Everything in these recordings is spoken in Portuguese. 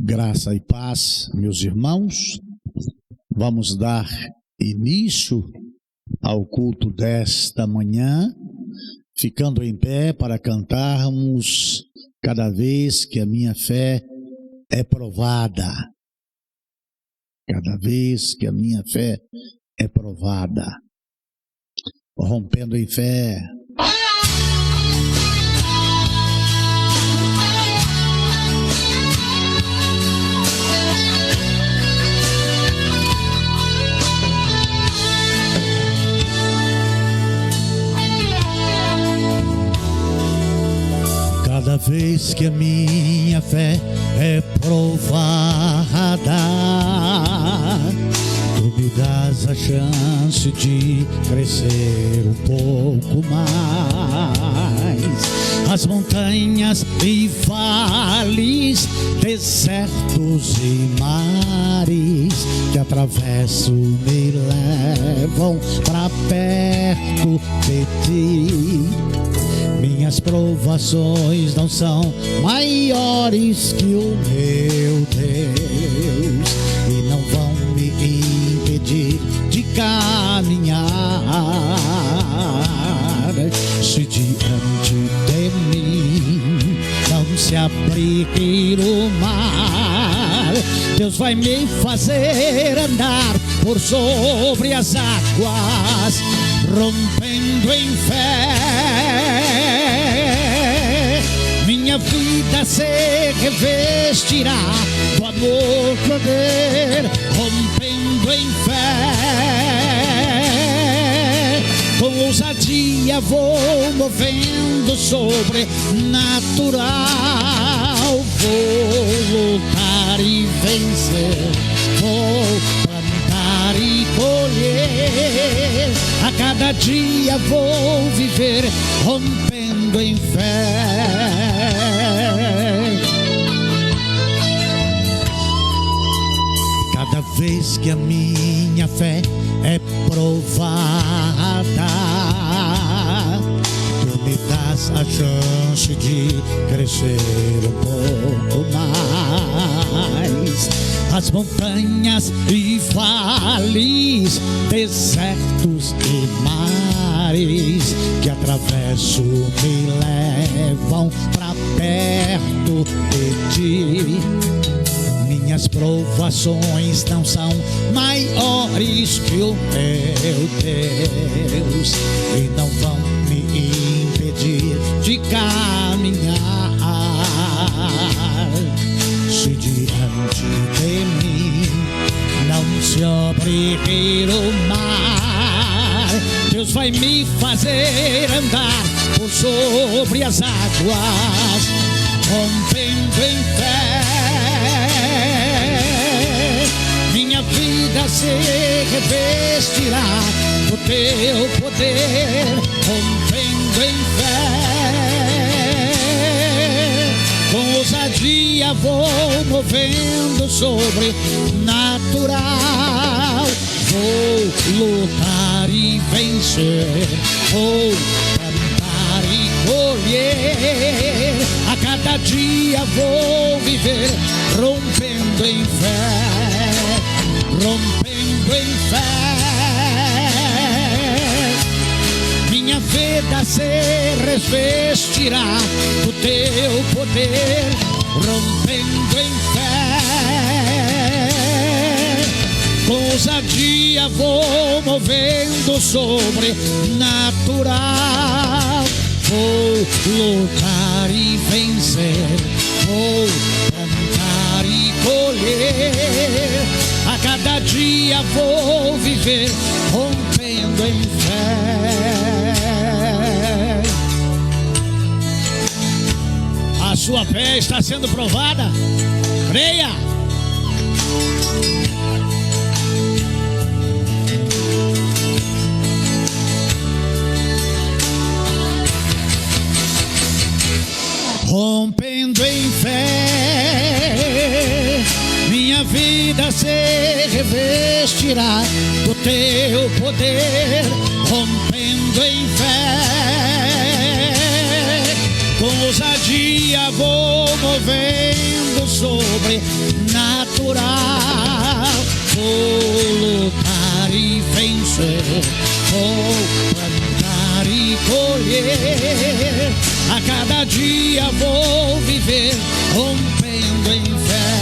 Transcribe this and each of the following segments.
Graça e paz, meus irmãos. Vamos dar início ao culto desta manhã, ficando em pé para cantarmos cada vez que a minha fé é provada. Cada vez que a minha fé é provada. Rompendo em fé. Cada vez que a minha fé é provada, tu me dás a chance de crescer um pouco mais. As montanhas e vales, desertos e mares que atravesso me levam pra perto de ti. Minhas provações não são maiores que o meu Deus e não vão me impedir de caminhar. Se diante de mim não se abrir o mar, Deus vai me fazer andar por sobre as águas, rompendo em fé. Minha vida se revestirá do amor, poder, rompendo em fé. Com ousadia vou movendo sobrenatural. Vou lutar e vencer, vou plantar e colher. A cada dia vou viver rompendo em fé. Cada vez que a minha fé é provada, tu me das a chance de crescer um pouco mais. As montanhas e vales, desertos e mares que atravesso me levam pra perto de ti. Minhas provações não são maiores que o meu Deus e não vão me impedir de caminhar. Se diante de mim não se abrir o mar, Deus vai me fazer andar por sobre as águas, rompendo em fé. Minha vida se revestirá do teu poder, rompendo em fé. Com ousadia vou movendo sobrenatural. Vou lutar e vencer, vou plantar e colher. A cada dia vou viver rompendo em fé, rompendo em fé. Minha vida se revestirá do teu poder, rompendo em fé. Com ousadia vou movendo sobrenatural. Vou lutar e vencer, vou plantar e colher. A cada dia vou viver rompendo em fé. A sua fé está sendo provada. Creia. Rompendo em fé, minha vida se revestirá do teu poder, rompendo em fé. Com ousadia vou movendo sobrenatural. natural. Vou lutar e vencer, vou plantar e colher. A cada dia vou viver rompendo em fé.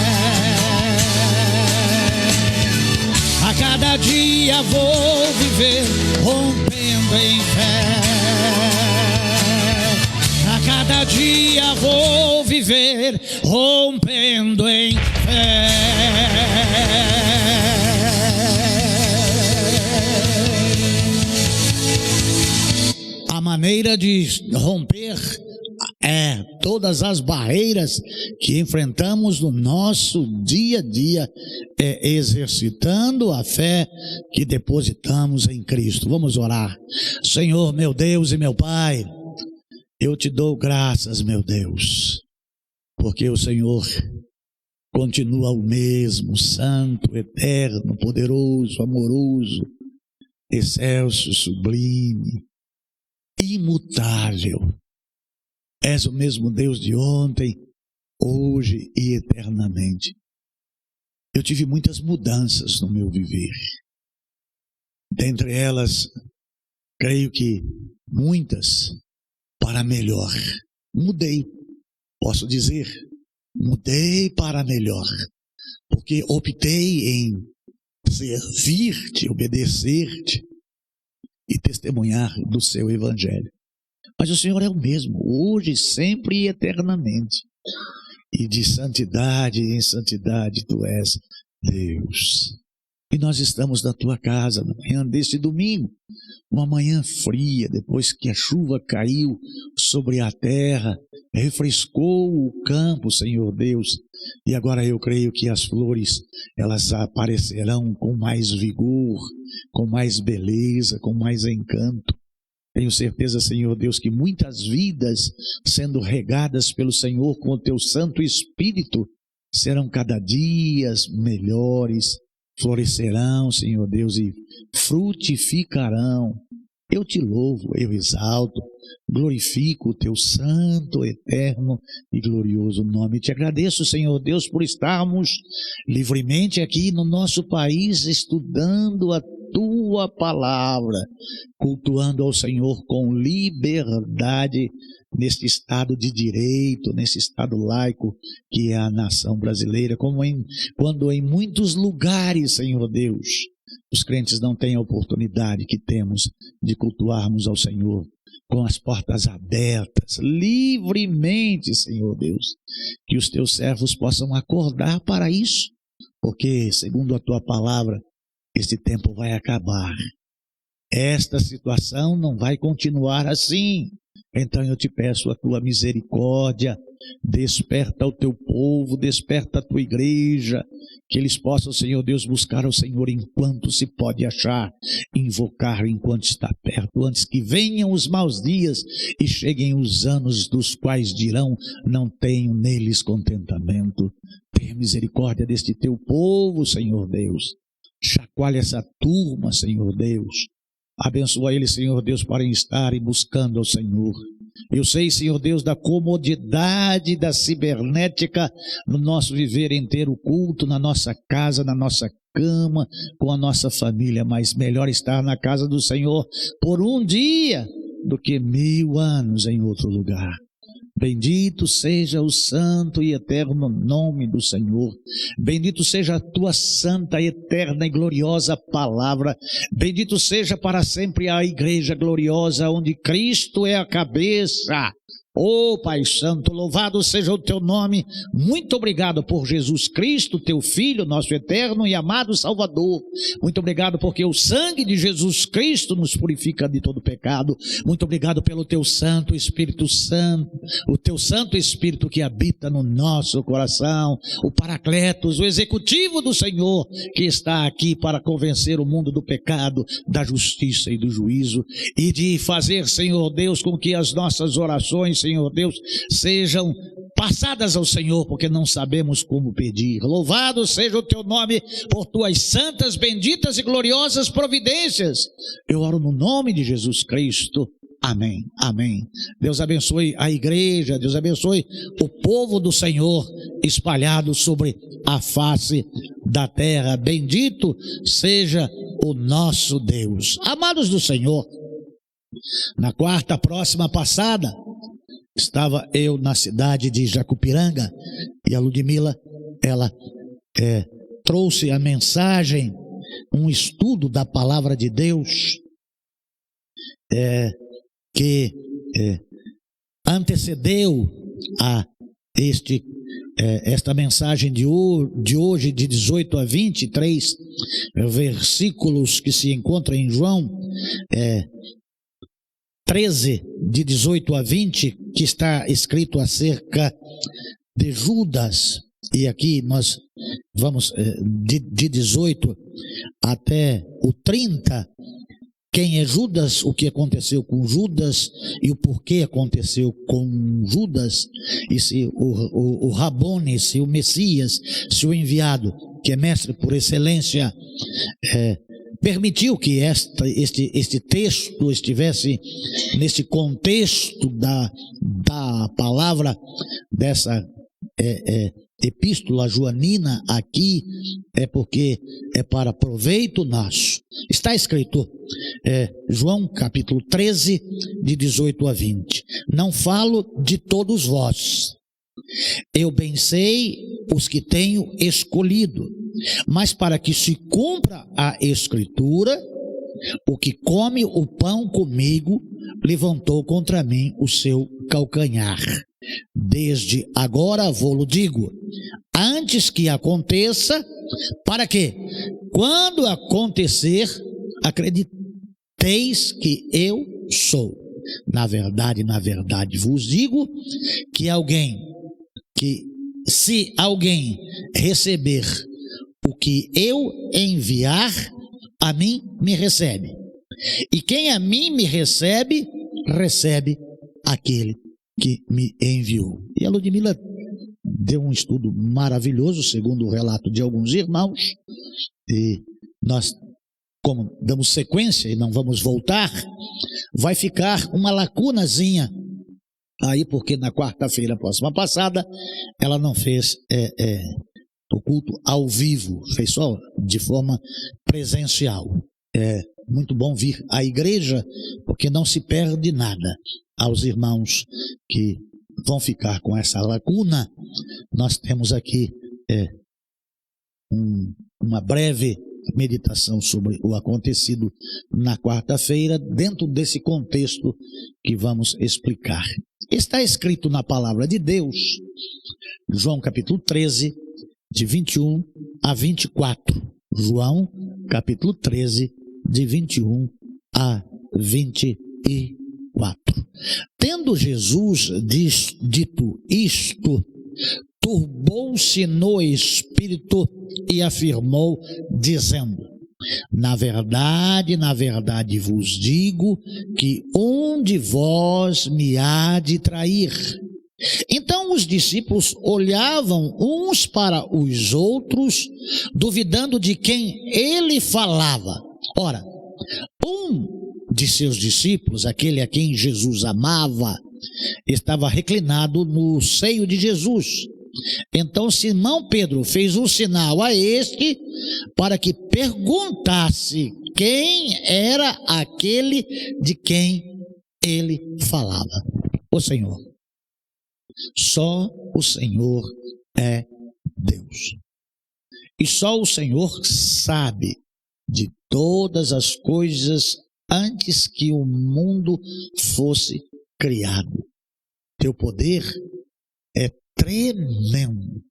A cada dia vou viver rompendo em fé. A cada dia vou viver rompendo em fé. A maneira de romper todas as barreiras que enfrentamos no nosso dia a dia é exercitando a fé que depositamos em Cristo. Vamos orar. Senhor, meu Deus e meu Pai, eu te dou graças, meu Deus, porque o Senhor continua o mesmo, santo, eterno, poderoso, amoroso, excelso, sublime, imutável. És o mesmo Deus de ontem, hoje e eternamente. Eu tive muitas mudanças no meu viver. Dentre elas, creio que muitas para melhor. Mudei, posso dizer, mudei para melhor, porque optei em servir-te, obedecer-te e testemunhar do seu evangelho. Mas o Senhor é o mesmo, hoje, sempre e eternamente. E de santidade em santidade tu és Deus. E nós estamos na tua casa na manhã deste domingo, uma manhã fria, depois que a chuva caiu sobre a terra, refrescou o campo, Senhor Deus. E agora eu creio que as flores, elas aparecerão com mais vigor, com mais beleza, com mais encanto. Tenho certeza, Senhor Deus, que muitas vidas sendo regadas pelo Senhor com o teu Santo Espírito serão cada dia melhores, florescerão, Senhor Deus, e frutificarão. Eu te louvo, eu exalto, glorifico o teu santo, eterno e glorioso nome. Te agradeço, Senhor Deus, por estarmos livremente aqui no nosso país estudando a tua palavra, cultuando ao Senhor com liberdade neste estado de direito, nesse estado laico que é a nação brasileira, quando em muitos lugares, Senhor Deus, os crentes não têm a oportunidade que temos de cultuarmos ao Senhor com as portas abertas, livremente, Senhor Deus, que os teus servos possam acordar para isso, porque, segundo a tua palavra, este tempo vai acabar. Esta situação não vai continuar assim. Então eu te peço a tua misericórdia, desperta o teu povo, desperta a tua igreja, que eles possam, Senhor Deus, buscar ao Senhor enquanto se pode achar, invocar enquanto está perto, antes que venham os maus dias e cheguem os anos dos quais dirão, não tenho neles contentamento. Tenha misericórdia deste teu povo, Senhor Deus. Chacoalha essa turma, Senhor Deus. Abençoa eles, Senhor Deus, para estarem buscando ao Senhor. Eu sei, Senhor Deus, da comodidade da cibernética no nosso viver em ter o culto na nossa casa, na nossa cama, com a nossa família, mas melhor estar na casa do Senhor por um dia do que 1000 anos em outro lugar. Bendito seja o santo e eterno nome do Senhor. Bendito seja a tua santa, eterna e gloriosa palavra. Bendito seja para sempre a igreja gloriosa, onde Cristo é a cabeça. Oh, Pai Santo, louvado seja o teu nome. Muito obrigado por Jesus Cristo, teu Filho, nosso eterno e amado Salvador. Muito obrigado porque o sangue de Jesus Cristo nos purifica de todo pecado. Muito obrigado pelo teu Santo Espírito Santo, o teu Santo Espírito que habita no nosso coração, o Paracletos, o executivo do Senhor, que está aqui para convencer o mundo do pecado, da justiça e do juízo, e de fazer, Senhor Deus, com que as nossas orações, Senhor Deus, sejam passadas ao Senhor, porque não sabemos como pedir. Louvado seja o teu nome por tuas santas, benditas e gloriosas providências. Eu oro no nome de Jesus Cristo. Amém, amém. Deus abençoe a igreja, Deus abençoe o povo do Senhor espalhado sobre a face da terra. Bendito seja o nosso Deus. Amados do Senhor, na quarta próxima passada, estava eu na cidade de Jacupiranga e a Ludmila, ela trouxe a mensagem, um estudo da palavra de Deus, que antecedeu a esta mensagem de hoje, de 18 a 23, versículos que se encontram em João 13, de 18 a 20, que está escrito acerca de Judas. E aqui nós vamos de 18 até o 30, quem é Judas, o que aconteceu com Judas e o porquê aconteceu com Judas, e se o Rabone, se o Messias, se o enviado, que é mestre por excelência, permitiu que este texto estivesse nesse contexto da palavra dessa epístola joanina aqui, é porque é para proveito nosso. Está escrito, João capítulo 13, de 18 a 20. Não falo de todos vós, eu bem sei os que tenho escolhido, mas para que se cumpra a escritura, o que come o pão comigo levantou contra mim o seu calcanhar. Desde agora vou-lo digo, antes que aconteça, para que, quando acontecer, acrediteis que eu sou. Na verdade vos digo que se alguém receber o que eu enviar, a mim me recebe. E quem a mim me recebe, recebe aquele que me enviou. E a Ludmila deu um estudo maravilhoso, segundo o relato de alguns irmãos, e nós, como damos sequência e não vamos voltar, vai ficar uma lacunazinha aí, porque na quarta-feira próxima passada, ela não fez o culto ao vivo, fez só de forma presencial. É muito bom vir à igreja, porque não se perde nada. Aos irmãos que vão ficar com essa lacuna, nós temos aqui uma breve meditação sobre o acontecido na quarta-feira, dentro desse contexto que vamos explicar. Está escrito na palavra de Deus, João capítulo 13, de 21 a 24. João capítulo 13, de 21 a 24. Tendo Jesus dito isto, turbou-se no espírito e afirmou, dizendo: na verdade vos digo que um de vós me há de trair. Então os discípulos olhavam uns para os outros, duvidando de quem ele falava. Ora, um de seus discípulos, aquele a quem Jesus amava, estava reclinado no seio de Jesus. Então Simão Pedro fez um sinal a este para que perguntasse quem era aquele de quem ele falava. O Senhor. Só o Senhor é Deus. E só o Senhor sabe de todas as coisas antes que o mundo fosse criado. Teu poder é tremendo.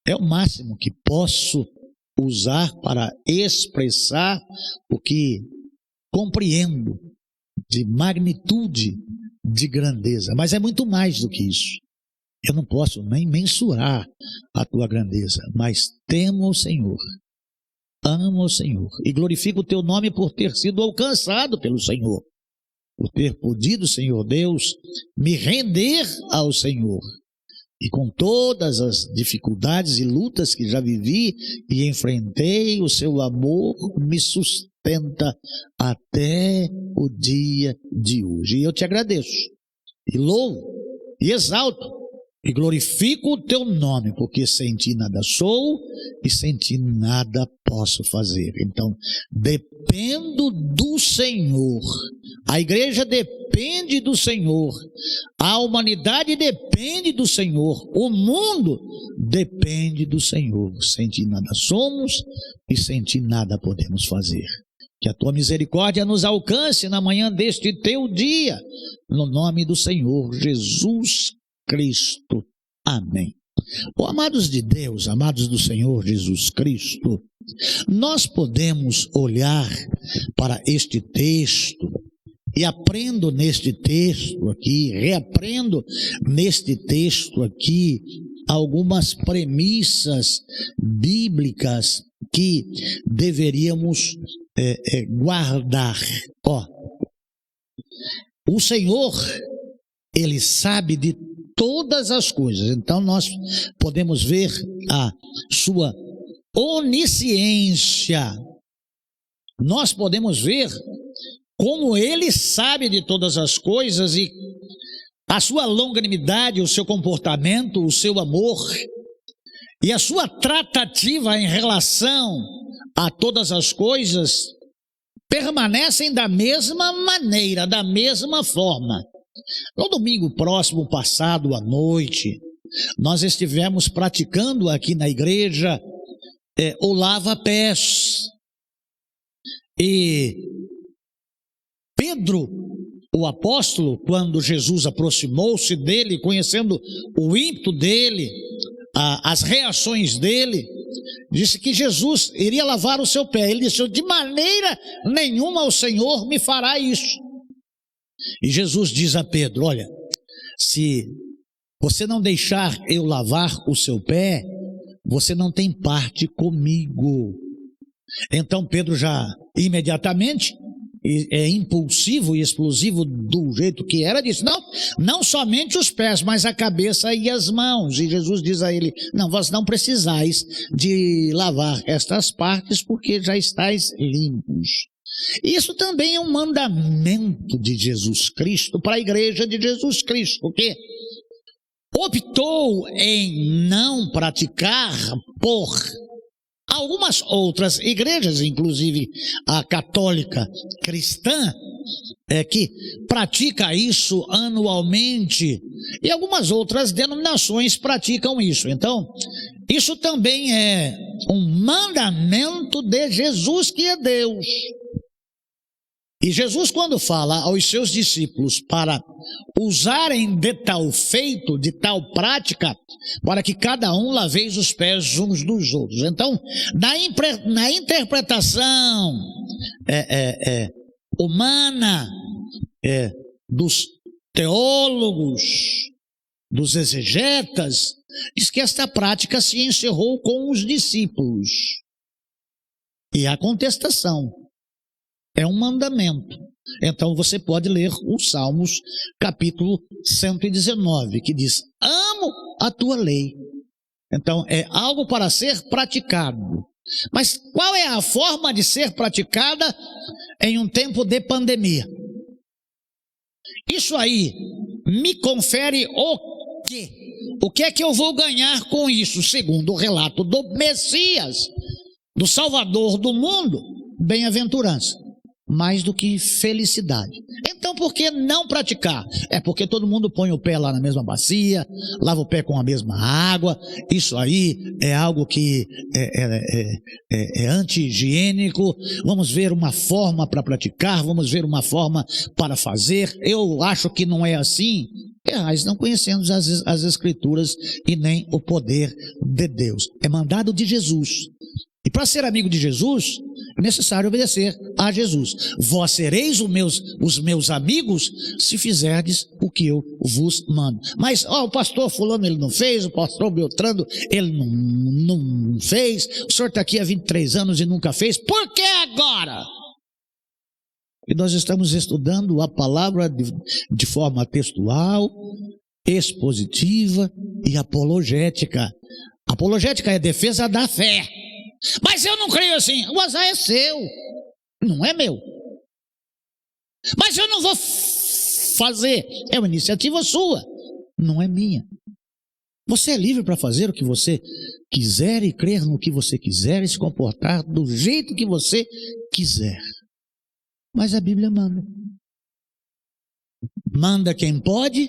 É o máximo que posso usar para expressar o que compreendo de magnitude, de grandeza. Mas é muito mais do que isso. Eu não posso nem mensurar a tua grandeza, mas temo o Senhor. Amo o Senhor e glorifico o teu nome por ter sido alcançado pelo Senhor, por ter podido, Senhor Deus, me render ao Senhor, E com todas as dificuldades e lutas que já vivi e enfrentei, o seu amor me sustenta até o dia de hoje. E eu te agradeço, e louvo, e exalto, e glorifico o teu nome, porque sem ti nada sou e sem ti nada posso fazer. Então, dependo do Senhor. A igreja depende do Senhor. A humanidade depende do Senhor. O mundo depende do Senhor. Sem ti nada somos e sem ti nada podemos fazer. Que a tua misericórdia nos alcance na manhã deste teu dia, no nome do Senhor Jesus Cristo. Amém. Oh, amados de Deus, amados do Senhor Jesus Cristo, nós podemos olhar para este texto e aprendo neste texto aqui, reaprendo neste texto aqui algumas premissas bíblicas que deveríamos guardar. Ó, o Senhor, Ele sabe de todas as coisas. Então nós podemos ver a sua onisciência. Nós podemos ver como Ele sabe de todas as coisas e a sua longanimidade, o seu comportamento, o seu amor e a sua tratativa em relação a todas as coisas permanecem da mesma maneira, da mesma forma. No domingo próximo passado à noite, nós estivemos praticando aqui na igreja o lava-pés. E Pedro, o apóstolo, quando Jesus aproximou-se dele, conhecendo o ímpeto dele, as reações dele, disse que Jesus iria lavar o seu pé. Ele disse: de maneira nenhuma o Senhor me fará isso. E Jesus diz a Pedro: olha, se você não deixar eu lavar o seu pé, você não tem parte comigo. Então Pedro já imediatamente, impulsivo e explosivo do jeito que era, disse: não somente os pés, mas a cabeça e as mãos. E Jesus diz a ele: não, vós não precisais de lavar estas partes, porque já estáis limpos. Isso também é um mandamento de Jesus Cristo para a igreja de Jesus Cristo, porque optou em não praticar por algumas outras igrejas, inclusive a católica cristã, que pratica isso anualmente, e algumas outras denominações praticam isso. Então, isso também é um mandamento de Jesus, que é Deus. E Jesus, quando fala aos seus discípulos para usarem de tal feito, de tal prática, para que cada um laveis os pés uns dos outros. Então, na interpretação humana dos teólogos, dos exegetas, diz que esta prática se encerrou com os discípulos. E a contestação é um mandamento. Então você pode ler o Salmos capítulo 119, que diz: amo a tua lei. Então é algo para ser praticado. Mas qual é a forma de ser praticada em um tempo de pandemia? Isso aí me confere o quê? O que é que eu vou ganhar com isso? Segundo o relato do Messias, do Salvador do mundo, bem-aventurança, mais do que felicidade. Então por que não praticar? É porque todo mundo põe o pé lá na mesma bacia, lava o pé com a mesma água. Isso aí é algo que é anti-higiênico. Vamos ver uma forma para praticar, vamos ver uma forma para fazer. Eu acho que não é assim. Mas não conhecemos as Escrituras e nem o poder de Deus. É mandado de Jesus. E para ser amigo de Jesus, é necessário obedecer a Jesus. Vós sereis os meus amigos se fizerdes o que eu vos mando. Mas, o pastor fulano ele não fez, o pastor Beltrano ele não fez, o senhor está aqui há 23 anos e nunca fez, por que agora? E nós estamos estudando a palavra de forma textual, expositiva e apologética. Apologética é defesa da fé. Mas eu não creio assim. O azar é seu, não é meu. Mas eu não vou fazer. É uma iniciativa sua, não é minha. Você é livre para fazer o que você quiser e crer no que você quiser e se comportar do jeito que você quiser. Mas a Bíblia manda. Manda quem pode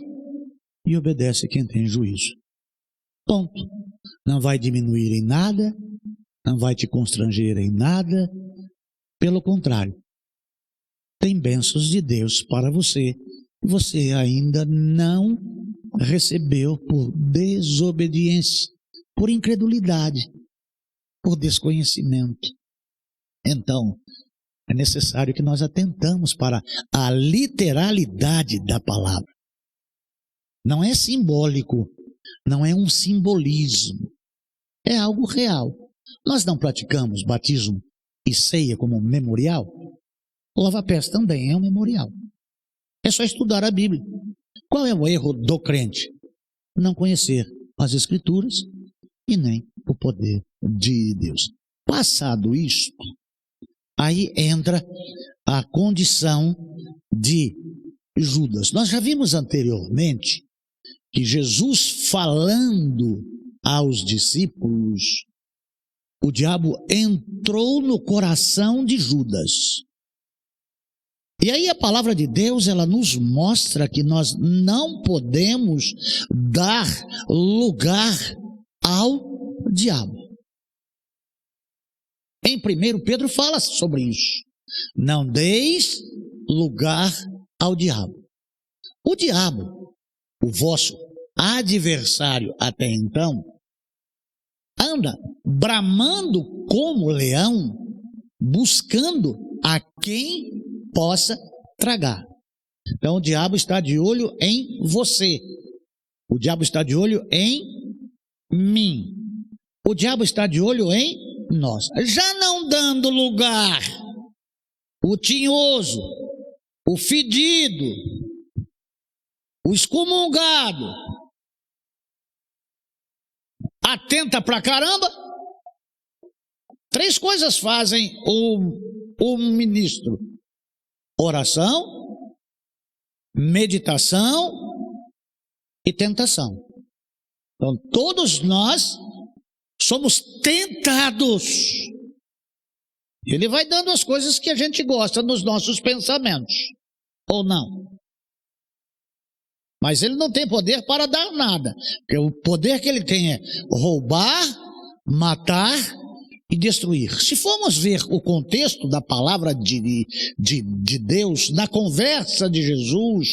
e obedece quem tem juízo. Ponto. Não vai diminuir em nada, não vai te constranger em nada. Pelo contrário, tem bênçãos de Deus para você. Você ainda não recebeu por desobediência, por incredulidade, por desconhecimento. Então, é necessário que nós atentamos para a literalidade da palavra. Não é simbólico, não é um simbolismo, é algo real. Nós não praticamos batismo e ceia como memorial? O lava-pés também é um memorial. É só estudar a Bíblia. Qual é o erro do crente? Não conhecer as Escrituras e nem o poder de Deus. Passado isto, aí entra a condição de Judas. Nós já vimos anteriormente que Jesus, falando aos discípulos, o diabo entrou no coração de Judas. E aí a palavra de Deus, ela nos mostra que nós não podemos dar lugar ao diabo. Em 1 Pedro fala sobre isso. Não deis lugar ao diabo. O diabo, o vosso adversário até então, anda bramando como leão, buscando a quem possa tragar. Então o diabo está de olho em você. O diabo está de olho em mim. O diabo está de olho em nós. Já não dando lugar o tinhoso, o fedido, o excomungado, atenta pra caramba. 3 coisas fazem o ministro: oração, meditação e tentação. Então todos nós somos tentados. Ele vai dando as coisas que a gente gosta nos nossos pensamentos, ou não. Mas ele não tem poder para dar nada, porque o poder que ele tem é roubar, matar e destruir. Se formos ver o contexto da palavra de Deus, na conversa de Jesus,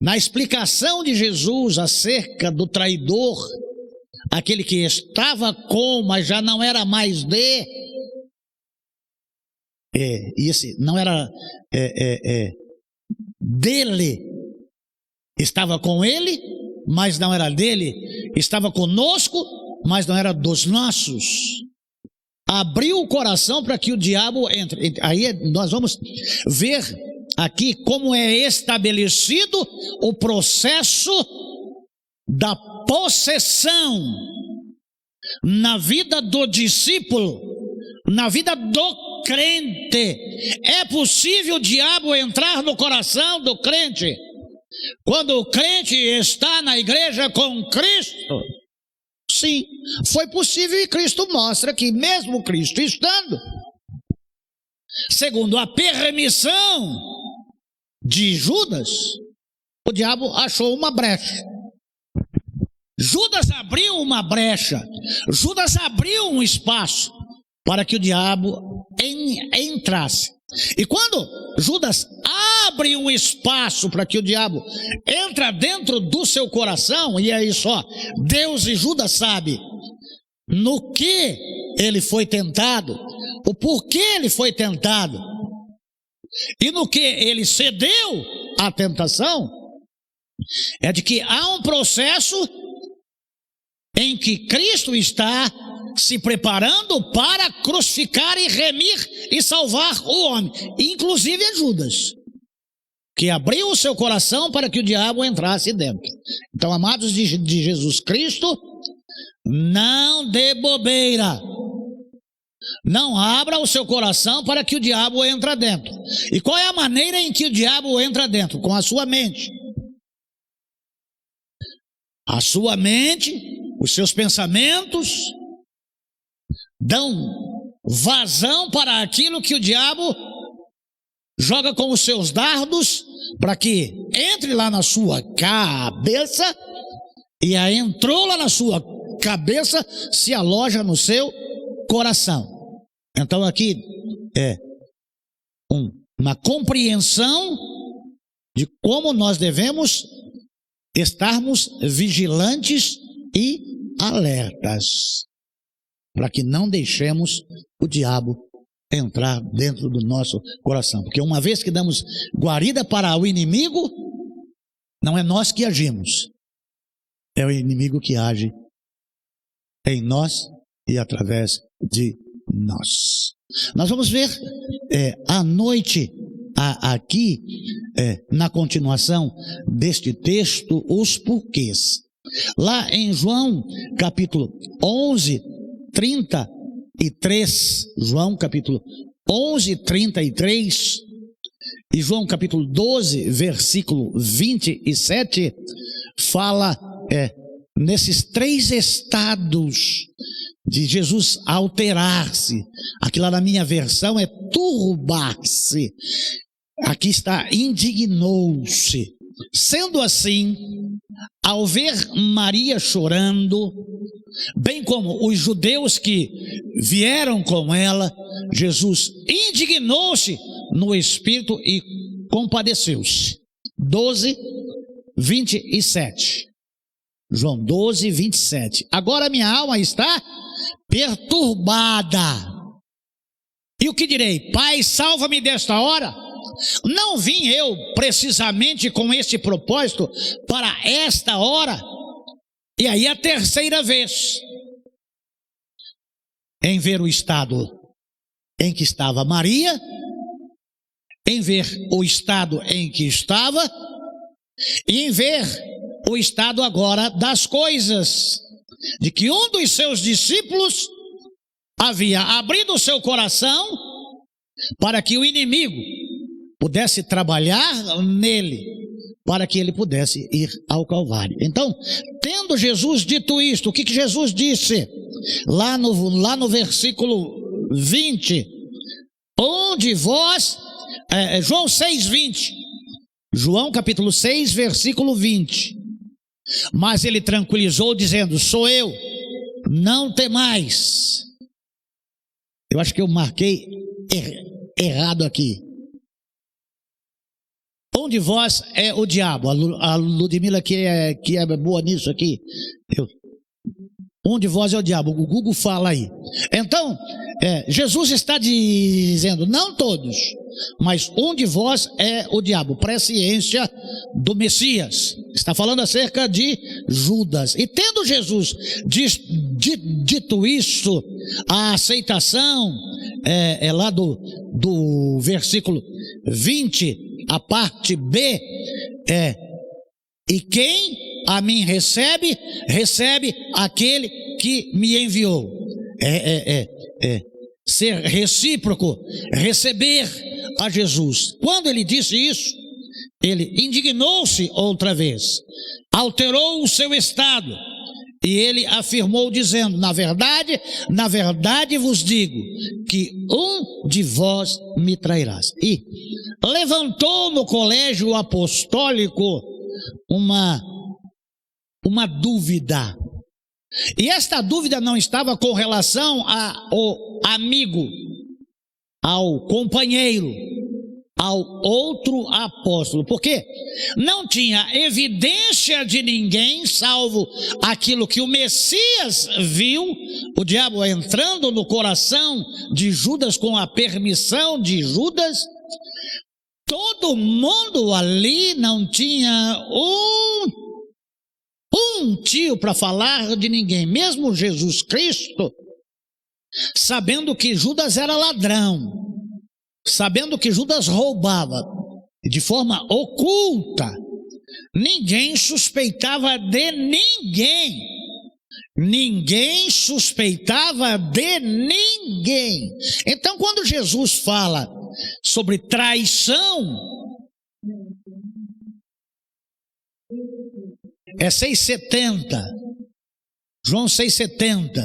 na explicação de Jesus acerca do traidor, aquele que estava com, mas já não era mais e esse não era dele, estava com ele, mas não era dele, estava conosco, mas não era dos nossos. Abriu o coração para que o diabo entre. Aí nós vamos ver aqui como é estabelecido o processo da possessão na vida do discípulo, na vida do crente. É possível o diabo entrar no coração do crente quando o crente está na igreja com Cristo? Sim, foi possível, e Cristo mostra que mesmo Cristo estando, segundo a permissão de Judas, o diabo achou uma brecha. Judas abriu uma brecha, Judas abriu um espaço para que o diabo entrasse. E quando Judas abre um espaço para que o diabo entra dentro do seu coração, e aí só Deus e Judas sabem no que ele foi tentado, o porquê ele foi tentado, e no que ele cedeu à tentação, é de que há um processo em que Cristo está se preparando para crucificar e remir e salvar o homem, inclusive é Judas, que abriu o seu coração para que o diabo entrasse dentro. Então, amados de Jesus Cristo, não dê bobeira. Não abra o seu coração para que o diabo entre dentro. E qual é a maneira em que o diabo entra dentro? Com a sua mente. A sua mente, os seus pensamentos dão vazão para aquilo que o diabo joga com os seus dardos para que entre lá na sua cabeça, e a entrou lá na sua cabeça, se aloja no seu coração. Então aqui é uma compreensão de como nós devemos estarmos vigilantes e alertas, para que não deixemos o diabo entrar dentro do nosso coração. Porque uma vez que damos guarida para o inimigo, não é nós que agimos, é o inimigo que age em nós e através de nós. Nós vamos ver à noite, aqui, na continuação deste texto, os porquês. Lá em João, capítulo 11, 33, João capítulo 11, 33, e João capítulo 12, versículo 27, fala nesses três estados de Jesus alterar-se. Aqui lá na minha versão é turbar-se. Aqui está indignou-se. Sendo assim, ao ver Maria chorando, bem como os judeus que vieram com ela, Jesus indignou-se no espírito e compadeceu-se. 12, 27. João 12, 27. Agora minha alma está perturbada. E o que direi? Pai, salva-me desta hora. Não vim eu precisamente com este propósito para esta hora. E aí a terceira vez, em ver o estado em que estava Maria, em ver o estado em que estava, e em ver o estado agora das coisas, de que um dos seus discípulos havia abrido o seu coração para que o inimigo pudesse trabalhar nele, para que ele pudesse ir ao Calvário. Então, tendo Jesus dito isto, o que Jesus disse? Lá no versículo 20, onde vós, João 6, 20, João capítulo 6, versículo 20, mas ele tranquilizou dizendo, sou eu, não temais. Eu acho que eu marquei errado aqui. Um de vós é o diabo. A Ludmila que é boa nisso aqui. Um de vós é o diabo. O Google fala aí. Então, Jesus está dizendo, não todos, mas um de vós é o diabo. Presciência do Messias. Está falando acerca de Judas. E tendo Jesus dito isso, a aceitação é lá do versículo 20, a parte B e quem a mim recebe, recebe aquele que me enviou. Ser recíproco, receber a Jesus. Quando ele disse isso, ele indignou-se outra vez, alterou o seu estado, e ele afirmou dizendo, na verdade vos digo, que um de vós me trairás. E levantou no colégio apostólico uma dúvida. E esta dúvida não estava com relação ao amigo, ao companheiro, ao outro apóstolo, porque não tinha evidência de ninguém, salvo aquilo que o Messias viu, o diabo entrando no coração de Judas com a permissão de Judas. Todo mundo ali não tinha um tio para falar de ninguém, mesmo Jesus Cristo, sabendo que Judas era ladrão, sabendo que Judas roubava, de forma oculta. Ninguém suspeitava de ninguém. Ninguém suspeitava de ninguém. Então, quando Jesus fala sobre traição, é 6,70. João 6,70.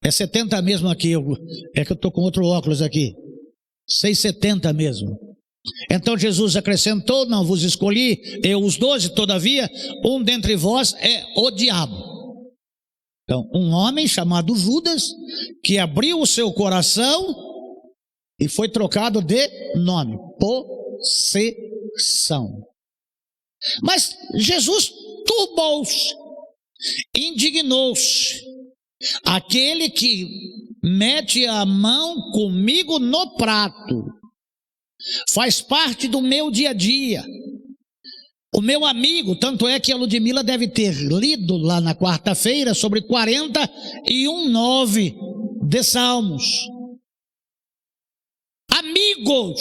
É 70 mesmo aqui. É que eu estou com outro óculos aqui. 6,70 mesmo. Então Jesus acrescentou: não vos escolhi, eu os 12, todavia, um dentre vós é o diabo. Então, um homem chamado Judas, que abriu o seu coração e foi trocado de nome, possessão. Mas Jesus turbou-se, indignou-se. Aquele que mete a mão comigo no prato faz parte do meu dia a dia. O meu amigo, tanto é que a Ludmila deve ter lido lá na quarta-feira sobre 41:9 de Salmos. Amigos,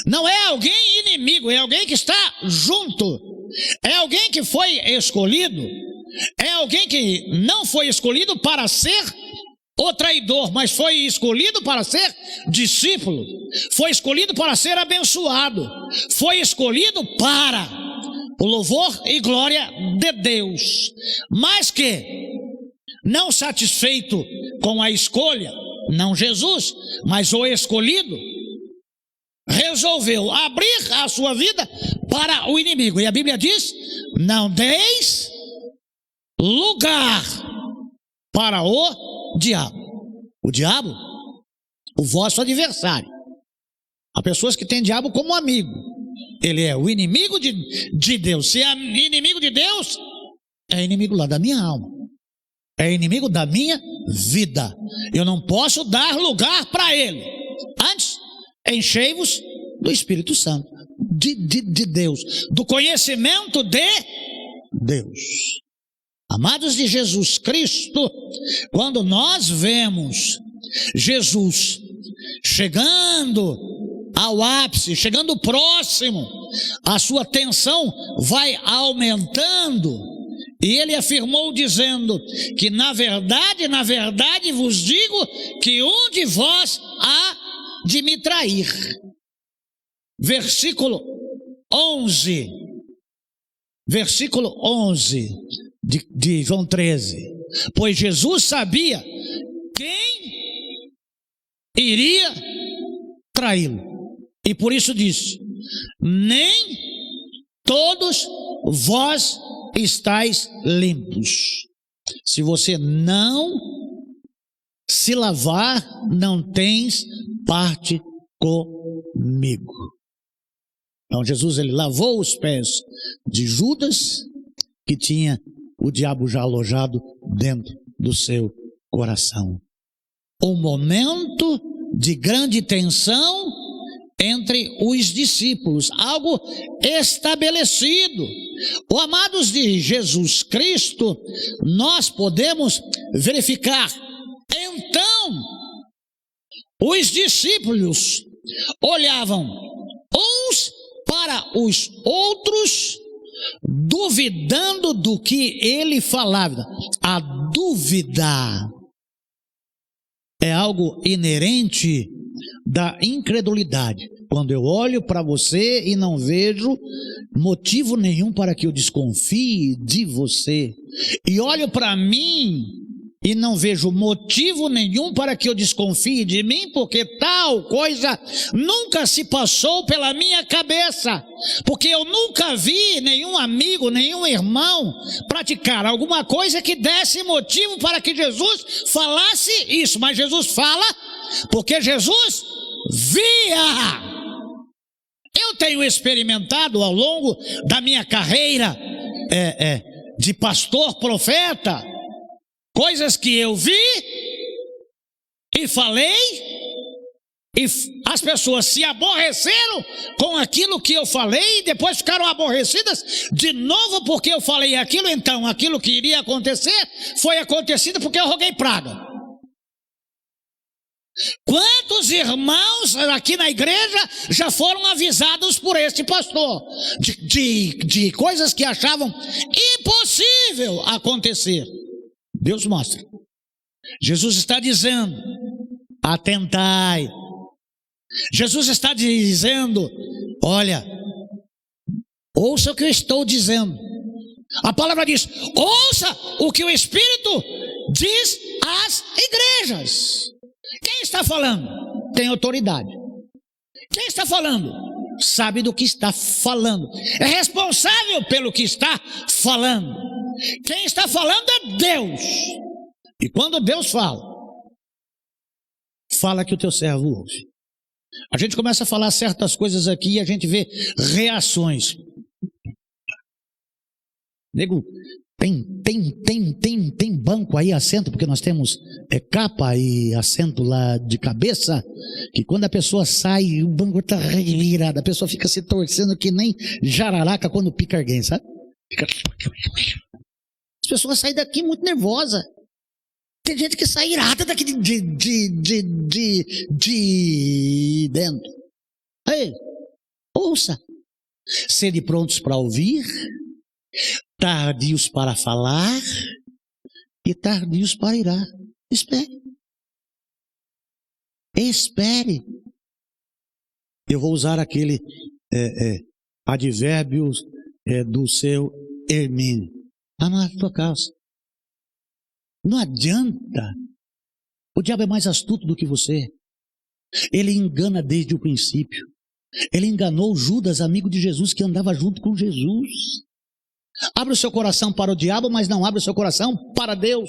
não é alguém inimigo, é alguém que está junto, é alguém que foi escolhido, é alguém que não foi escolhido para ser o traidor, mas foi escolhido para ser discípulo, foi escolhido para ser abençoado, foi escolhido para o louvor e glória de Deus, mas que, não satisfeito com a escolha, não Jesus, mas o escolhido, resolveu abrir a sua vida para o inimigo. E a Bíblia diz: não deis lugar para o diabo. O diabo, o vosso adversário. Há pessoas que têm diabo como amigo. Ele é o inimigo de Deus. Se é inimigo de Deus, é inimigo lá da minha alma, é inimigo da minha vida. Eu não posso dar lugar para ele. Antes, enchei-vos do Espírito Santo, de Deus, do conhecimento de Deus. Amados de Jesus Cristo, quando nós vemos Jesus chegando ao ápice, chegando próximo, a sua tensão vai aumentando, e ele afirmou dizendo que na verdade vos digo que um de vós há de me trair. Versículo 11 de João 13. Pois Jesus sabia quem iria traí-lo, e por isso disse: nem todos vós estáis limpos. Se você não se lavar, não tens parte comigo. Então Jesus, ele lavou os pés de Judas, que tinha o diabo já alojado dentro do seu coração. Um momento de grande tensão entre os discípulos, algo estabelecido. Oh, amados de Jesus Cristo, nós podemos verificar. Então, os discípulos olhavam uns para os outros, duvidando do que ele falava. A dúvida é algo inerente da incredulidade. Quando eu olho para você e não vejo motivo nenhum para que eu desconfie de você, e olho para mim e não vejo motivo nenhum para que eu desconfie de mim, porque tal coisa nunca se passou pela minha cabeça, porque eu nunca vi nenhum amigo, nenhum irmão praticar alguma coisa que desse motivo para que Jesus falasse isso. Mas Jesus fala porque Jesus via. Eu tenho experimentado ao longo da minha carreira de pastor, profeta, coisas que eu vi e falei, e as pessoas se aborreceram com aquilo que eu falei, e depois ficaram aborrecidas de novo porque eu falei aquilo. Então aquilo que iria acontecer foi acontecido porque eu roguei praga. Quantos irmãos aqui na igreja já foram avisados por este pastor de coisas que achavam impossível acontecer? Deus mostra. Jesus está dizendo: atentai. Jesus está dizendo: olha, ouça o que eu estou dizendo. A palavra diz: ouça o que o Espírito diz às igrejas. Quem está falando? Tem autoridade. Quem está falando? Sabe do que está falando. É responsável pelo que está falando. Quem está falando é Deus. E quando Deus fala que o teu servo ouve. A gente começa a falar certas coisas aqui e a gente vê reações. Nego, tem banco aí, assento, porque nós temos capa e assento lá de cabeça, que quando a pessoa sai, o banco está revirado, a pessoa fica se torcendo que nem jararaca quando pica alguém, sabe? As pessoas saem daqui muito nervosa. Tem gente que sai irada daqui de dentro. Ei, ouça. Sede prontos para ouvir, tardios para falar e tardios para irar. Espere. Espere. Eu vou usar aquele advérbio do seu Hermínio. Amar tua causa. Não adianta. O diabo é mais astuto do que você. Ele engana desde o princípio. Ele enganou Judas, amigo de Jesus, que andava junto com Jesus. Abre o seu coração para o diabo, mas não abre o seu coração para Deus.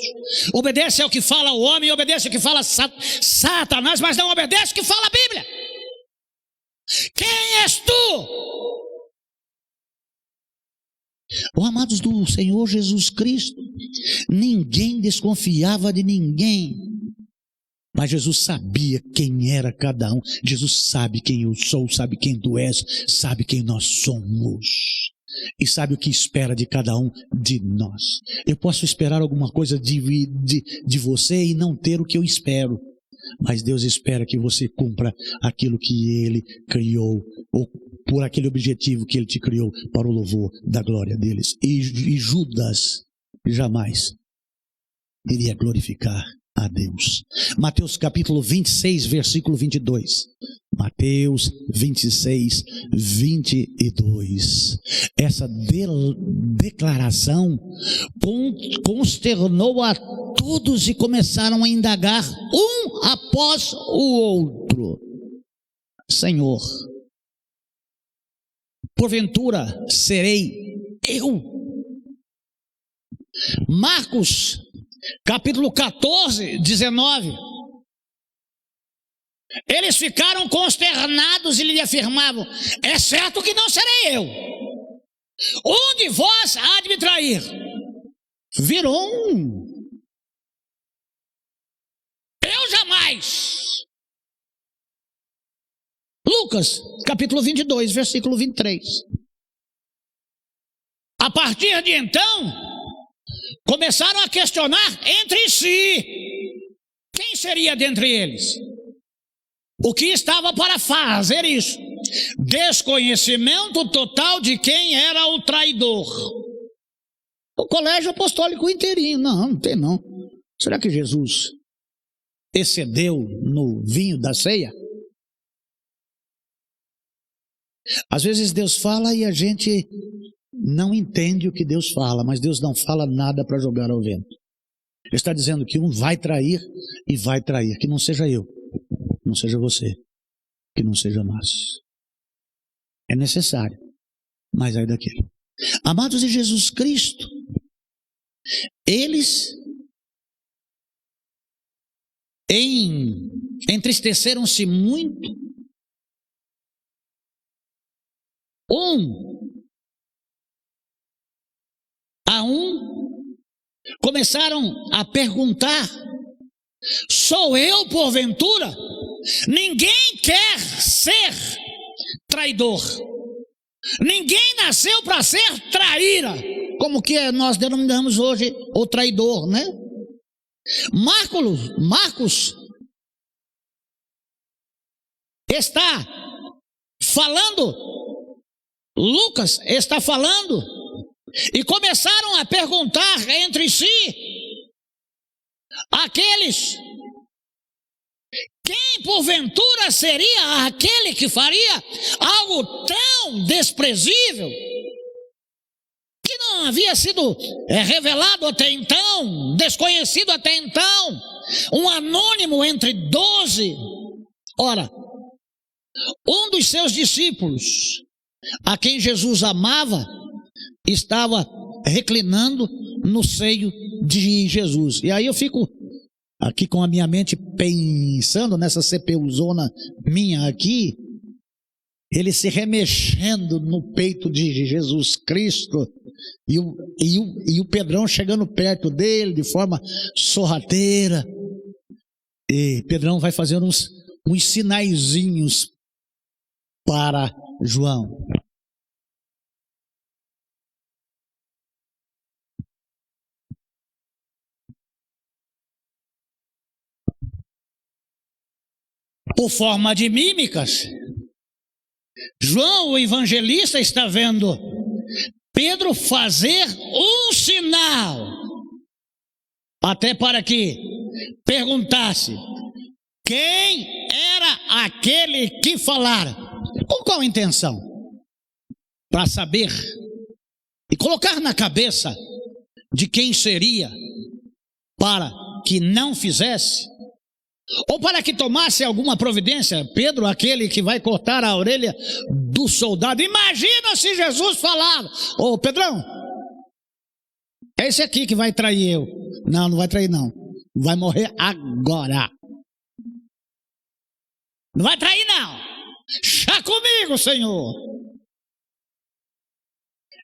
Obedece ao que fala o homem, obedece ao que fala Satanás, mas não obedece ao que fala a Bíblia. Quem és tu? Oh, amados do Senhor Jesus Cristo, ninguém desconfiava de ninguém, mas Jesus sabia quem era cada um. Jesus sabe quem eu sou, sabe quem tu és, sabe quem nós somos e sabe o que espera de cada um de nós. Eu posso esperar alguma coisa de você e não ter o que eu espero, mas Deus espera que você cumpra aquilo que Ele criou, ou por aquele objetivo que Ele te criou, para o louvor da glória deles. E Judas jamais iria glorificar a Deus. Mateus capítulo 26, versículo 22. Mateus 26, 22. Essa declaração consternou a todos e começaram a indagar um após o outro: Senhor, porventura serei eu? Marcos capítulo 14, 19. Eles ficaram consternados e lhe afirmavam: é certo que não serei eu. Um de vós há de me trair. Virou um. Eu jamais. Lucas capítulo 22, versículo 23. A partir de então, começaram a questionar entre si quem seria dentre eles o que estava para fazer isso. Desconhecimento total de quem era o traidor. O colégio apostólico inteirinho. Não tem não. Será que Jesus excedeu no vinho da ceia? Às vezes Deus fala e a gente não entende o que Deus fala, mas Deus não fala nada para jogar ao vento. Ele está dizendo que um vai trair e vai trair, que não seja eu, não seja você, que não seja nós. É necessário, mas ai daquele. Amados de Jesus Cristo, eles entristeceram-se muito. Começaram a perguntar: sou eu porventura? Ninguém quer ser traidor. Ninguém nasceu para ser traíra, como que nós denominamos hoje o traidor, né? Marcos está falando, Lucas está falando, e começaram a perguntar entre si, aqueles, quem porventura seria aquele que faria algo tão desprezível, que não havia sido revelado até então, desconhecido até então, um anônimo entre 12. Ora, um dos seus discípulos, a quem Jesus amava, estava reclinando no seio de Jesus. E aí eu fico aqui com a minha mente pensando nessa CPUzona minha aqui, ele se remexendo no peito de Jesus Cristo, e o Pedrão chegando perto dele de forma sorrateira, e Pedrão vai fazendo uns sinaizinhos para João. Por forma de mímicas, João, o evangelista, está vendo Pedro fazer um sinal, até para que perguntasse quem era aquele que falara. Com qual intenção? Para saber e colocar na cabeça de quem seria, para que não fizesse, ou para que tomasse alguma providência. Pedro, aquele que vai cortar a orelha do soldado. Imagina se Jesus falava: ô Pedrão, é esse aqui que vai trair eu. Não, não vai trair não, vai morrer agora. Não vai trair não, chá comigo, Senhor.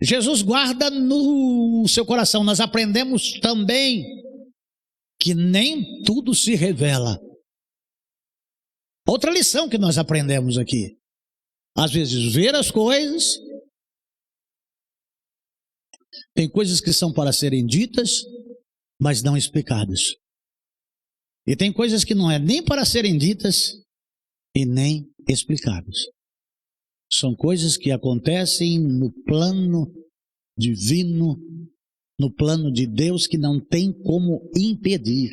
Jesus guarda no seu coração. Nós aprendemos também que nem tudo se revela. Outra lição que nós aprendemos aqui: às vezes ver as coisas, tem coisas que são para serem ditas, mas não explicadas, e tem coisas que não é nem para serem ditas e nem explicadas. São coisas que acontecem no plano divino, no plano de Deus, que não tem como impedir.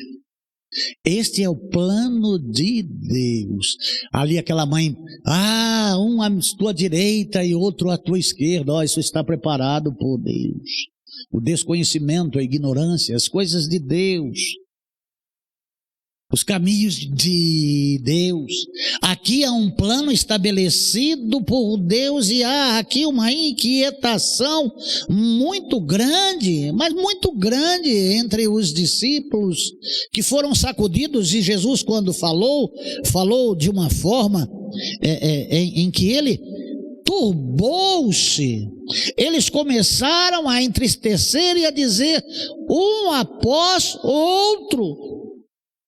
Este é o plano de Deus. Ali aquela mãe, um à tua direita e outro à tua esquerda. Isso está preparado por Deus. O desconhecimento, a ignorância, as coisas de Deus, os caminhos de Deus. Aqui há um plano estabelecido por Deus, e há aqui uma inquietação muito grande, mas muito grande, entre os discípulos, que foram sacudidos. E Jesus, quando falou de uma forma em que ele turbou-se. Eles começaram a entristecer e a dizer um após outro: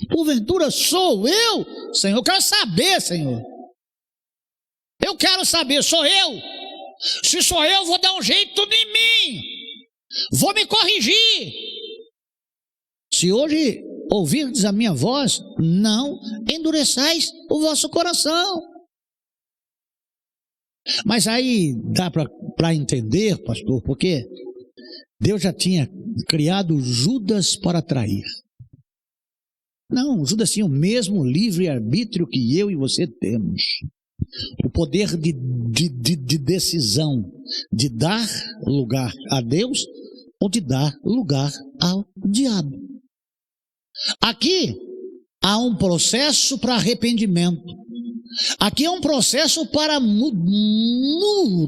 porventura sou eu? Senhor, eu quero saber, Senhor. Eu quero saber, sou eu? Se sou eu, vou dar um jeito em mim. Vou me corrigir. Se hoje ouvirdes a minha voz, não endureçais o vosso coração. Mas aí dá para entender, pastor, porque Deus já tinha criado Judas para trair. Não, Judas tinha o mesmo livre-arbítrio que eu e você temos. O poder de decisão, de dar lugar a Deus ou de dar lugar ao diabo. Aqui há um processo para arrependimento. Aqui é um processo para mudança.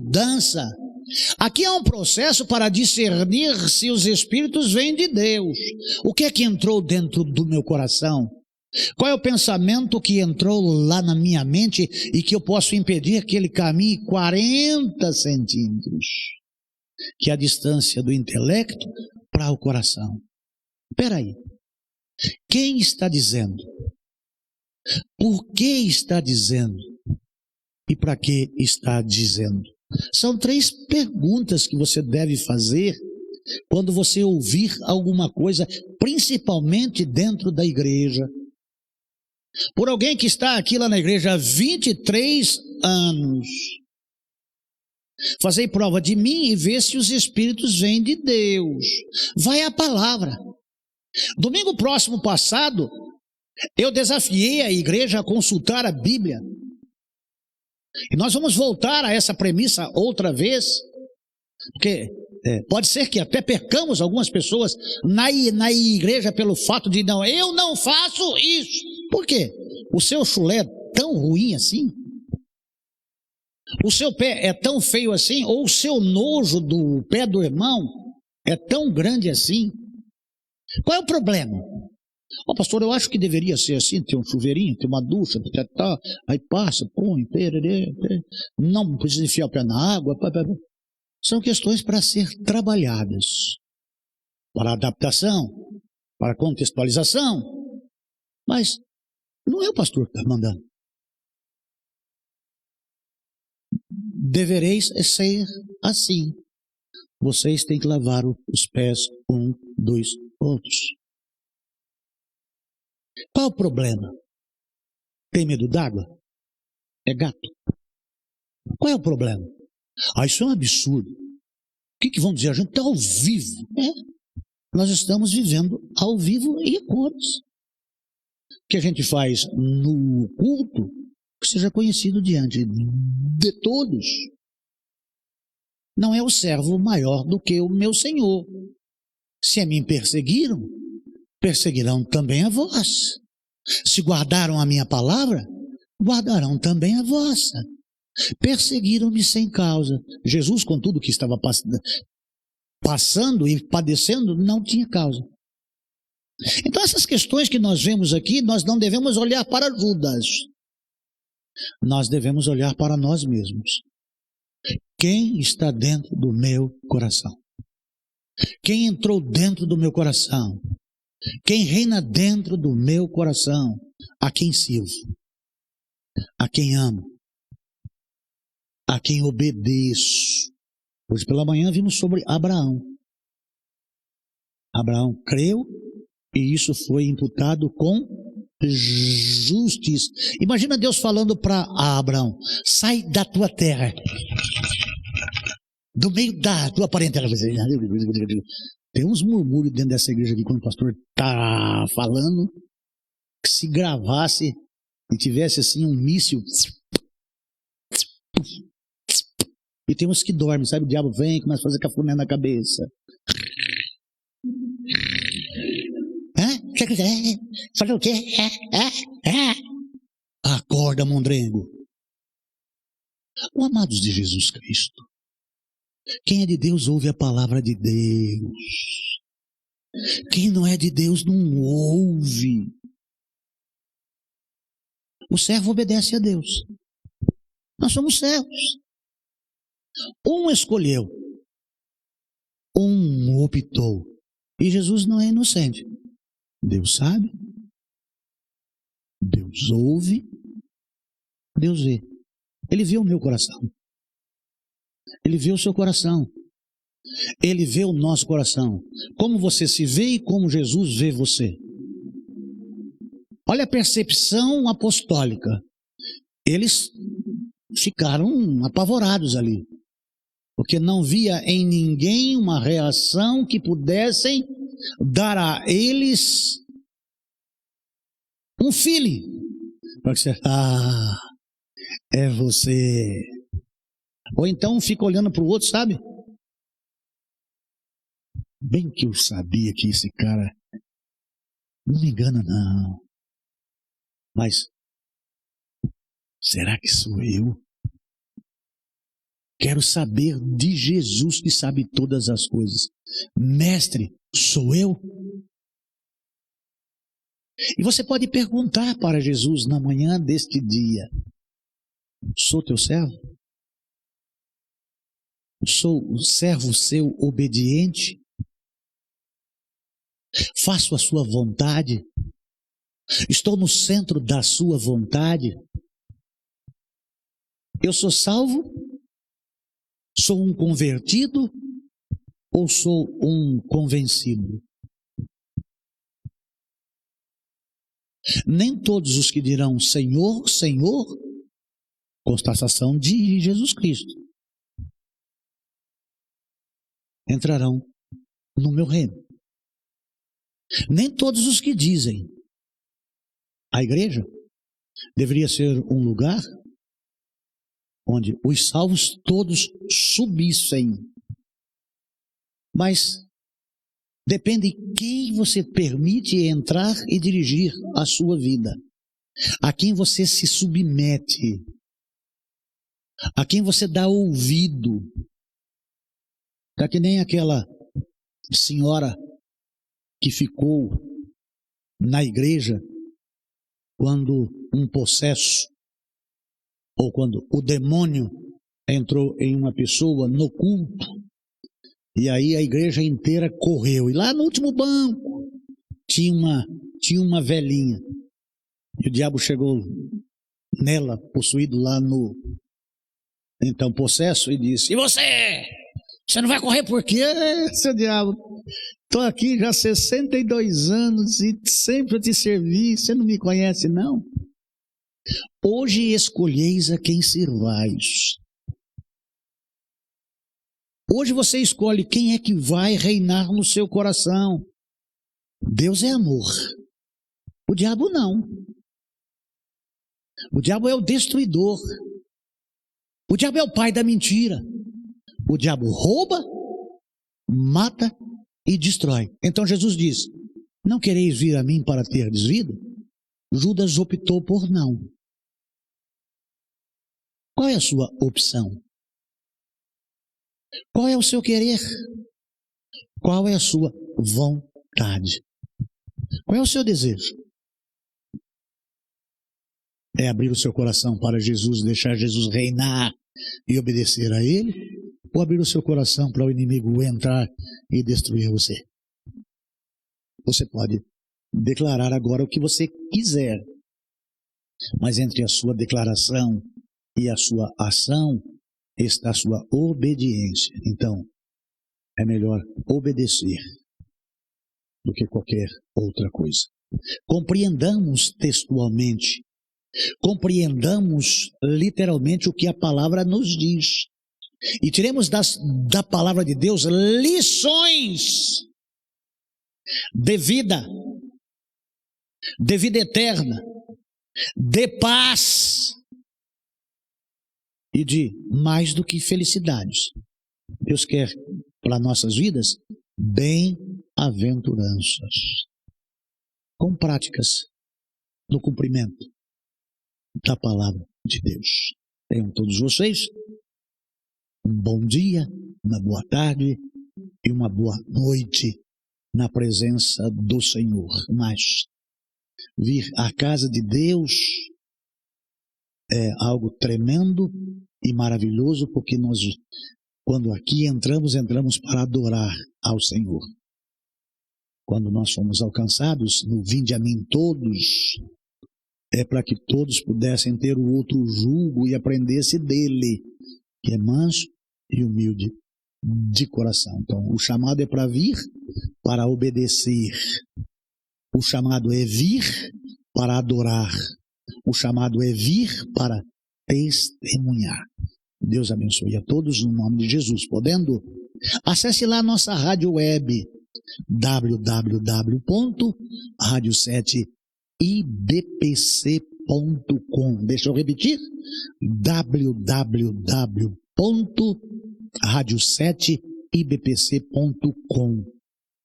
Aqui é um processo para discernir se os espíritos vêm de Deus. O que é que entrou dentro do meu coração? Qual é o pensamento que entrou lá na minha mente e que eu posso impedir que ele caminhe 40 centímetros, que é a distância do intelecto para o coração? Espera aí. Quem está dizendo? Por que está dizendo? E para que está dizendo? São 3 perguntas que você deve fazer quando você ouvir alguma coisa, principalmente dentro da igreja. por alguém que está aqui lá na igreja há 23 anos. Fazei prova de mim e vê se os espíritos vêm de Deus. Vai à palavra. Domingo próximo passado, eu desafiei a igreja a consultar a Bíblia. E nós vamos voltar a essa premissa outra vez, porque pode ser que até percamos algumas pessoas na igreja pelo fato de não, eu não faço isso. Por quê? O seu chulé é tão ruim assim? O seu pé é tão feio assim? Ou o seu nojo do pé do irmão é tão grande assim? Qual é o problema? Pastor, eu acho que deveria ser assim, ter um chuveirinho, ter uma ducha, aí passa, põe, não precisa enfiar o pé na água. São questões para ser trabalhadas, para adaptação, para contextualização, mas não é o pastor que está mandando. Devereis ser assim. Vocês têm que lavar os pés um dos outros. Qual o problema? Tem medo d'água? É gato. Qual é o problema? Isso é um absurdo. O que vão dizer? A gente está ao vivo. Nós estamos vivendo ao vivo e a cores. O que a gente faz no culto, que seja conhecido diante de todos. Não é o servo maior do que o meu Senhor. Se a mim perseguiram, perseguirão também a vós. Se guardaram a minha palavra, guardarão também a vossa. Perseguiram-me sem causa. Jesus, com tudo que estava passando e padecendo, não tinha causa. Então essas questões que nós vemos aqui, nós não devemos olhar para Judas. Nós devemos olhar para nós mesmos. Quem está dentro do meu coração? Quem entrou dentro do meu coração? Quem reina dentro do meu coração? A quem sirvo? A quem amo? A quem obedeço? Hoje pela manhã vimos sobre Abraão. Abraão creu e isso foi imputado com justiça. Imagina Deus falando para Abraão: sai da tua terra, do meio da tua parentela. Tem uns murmúrios dentro dessa igreja aqui quando o pastor está falando, que se gravasse e tivesse assim um míssil. E tem uns que dormem, sabe? O diabo vem e começa a fazer cafuné na cabeça. Fazer o quê? Acorda, mondrengo. Amados de Jesus Cristo, quem é de Deus ouve a palavra de Deus. Quem não é de Deus não ouve. O servo obedece a Deus. Nós somos servos. Um escolheu, um optou. E Jesus não é inocente. Deus sabe, Deus ouve, Deus vê. Ele vê o meu coração. Ele vê o seu coração. Ele vê o nosso coração. Como você se vê e como Jesus vê você. Olha a percepção apostólica. Eles ficaram apavorados ali. Porque não via em ninguém uma reação que pudessem dar a eles um feeling. Para que você, é você. Ou então fica olhando para o outro, sabe? Bem que eu sabia que esse cara não me engana não. Mas será que sou eu? Quero saber de Jesus que sabe todas as coisas. Mestre, sou eu? E você pode perguntar para Jesus na manhã deste dia: sou teu servo? Sou o servo seu obediente? Faço a sua vontade? Estou no centro da sua vontade? Eu sou salvo? Sou um convertido ou sou um convencido? Nem todos os que dirão Senhor, Senhor, constatação de Jesus Cristo, entrarão no meu reino. Nem todos os que dizem. A igreja deveria ser um lugar onde os salvos todos subissem. Mas depende quem você permite entrar e dirigir a sua vida. A quem você se submete. A quem você dá ouvido. Tá que nem aquela senhora que ficou na igreja quando um possesso ou quando o demônio entrou em uma pessoa no culto, e aí a igreja inteira correu, e lá no último banco tinha uma velhinha, e o diabo chegou nela, possuído lá no então possesso, e disse: e você? Você não vai correr por quê, seu diabo? Estou aqui já há 62 anos e sempre te servi, você não me conhece não? Hoje escolheis a quem servais. Hoje você escolhe quem é que vai reinar no seu coração. Deus é amor. O diabo não. O diabo é o destruidor. O diabo é o pai da mentira. O diabo rouba, mata e destrói. Então Jesus diz: não quereis vir a mim para terdes vida? Judas optou por não. Qual é a sua opção? Qual é o seu querer? Qual é a sua vontade? Qual é o seu desejo? É abrir o seu coração para Jesus, deixar Jesus reinar e obedecer a Ele? Ou abrir o seu coração para o inimigo entrar e destruir você? Você pode declarar agora o que você quiser, mas entre a sua declaração e a sua ação está a sua obediência. Então, é melhor obedecer do que qualquer outra coisa. Compreendamos textualmente, compreendamos literalmente o que a palavra nos diz. E tiremos da palavra de Deus lições de vida eterna, de paz e de mais do que felicidades. Deus quer para nossas vidas bem-aventuranças, com práticas no cumprimento da palavra de Deus. Tenham todos vocês um bom dia, uma boa tarde e uma boa noite na presença do Senhor. Mas vir à casa de Deus é algo tremendo e maravilhoso, porque nós, quando aqui entramos para adorar ao Senhor. Quando nós fomos alcançados no vinde a mim todos, é para que todos pudessem ter o outro jugo e aprendesse dele, que é manso e humilde de coração. Então, o chamado é para vir, para obedecer. O chamado é vir para adorar. O chamado é vir para testemunhar. Deus abençoe a todos no nome de Jesus. Podendo, acesse lá a nossa rádio web, www.radio7ibpc.com. Deixa eu repetir, www.radio7ibpc.com.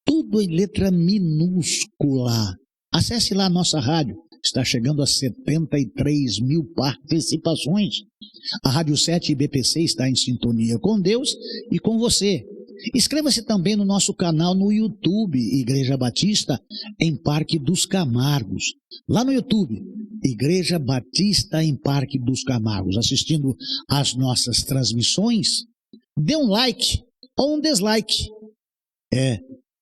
Tudo em letra minúscula. Acesse lá a nossa rádio. Está chegando a 73 mil participações. A Rádio 7 IBPC está em sintonia com Deus e com você. Inscreva-se também no nosso canal no YouTube, Igreja Batista em Parque dos Camargos. Lá no YouTube, Igreja Batista em Parque dos Camargos. Assistindo às nossas transmissões, dê um like ou um dislike.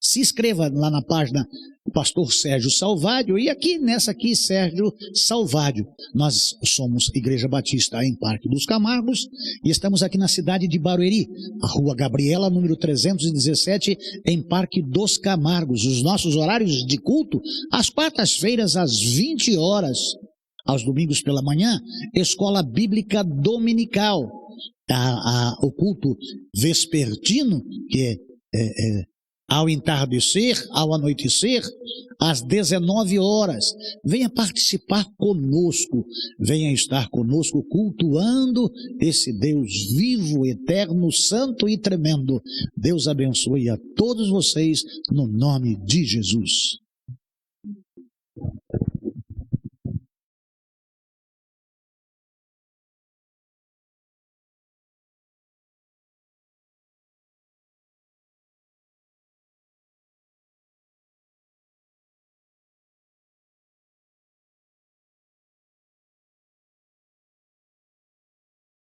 Se inscreva lá na página o pastor Sérgio Salvádio, e aqui nessa aqui, Sérgio Salvádio. Nós somos Igreja Batista em Parque dos Camargos e estamos aqui na cidade de Barueri, a Rua Gabriela, número 317, em Parque dos Camargos. Os nossos horários de culto, às quartas-feiras, às 20 horas, aos domingos pela manhã, Escola Bíblica Dominical. O culto vespertino, que é ao entardecer, ao anoitecer, às 19 horas. Venha participar conosco, venha estar conosco cultuando esse Deus vivo, eterno, santo e tremendo. Deus abençoe a todos vocês no nome de Jesus.